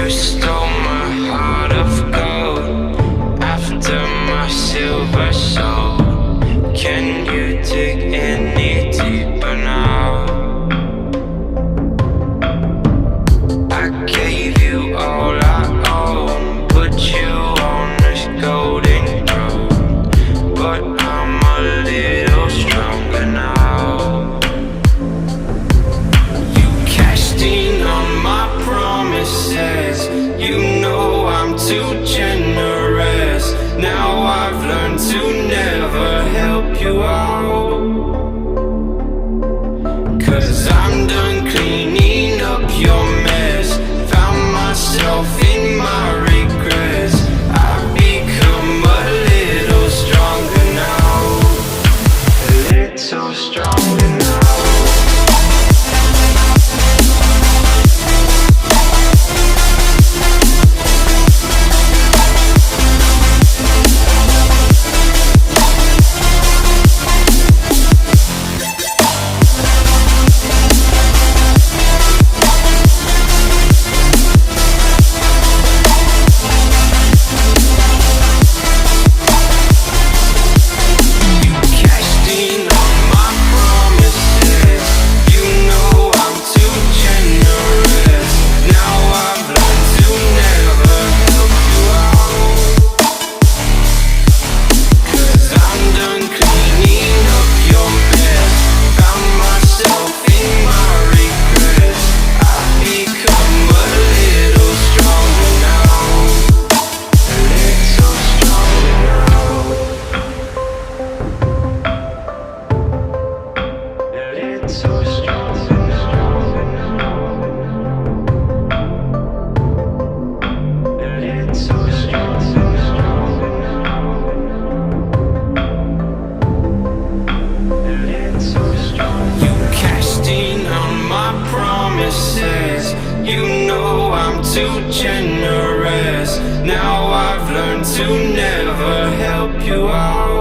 You stole my heart of gold after my silver soul. Can you dig any deeper now? I gave you all I own, put you on this golden throne, but I'm a little stronger now. You cashed in on my promises. You know I'm too generous. Now I've learned to never help you out, 'cause I'm done cleaning up your mess. Found myself in my regrets. I've become a little stronger now, a little stronger now. You know I'm too generous. Now I've learned to never help you out.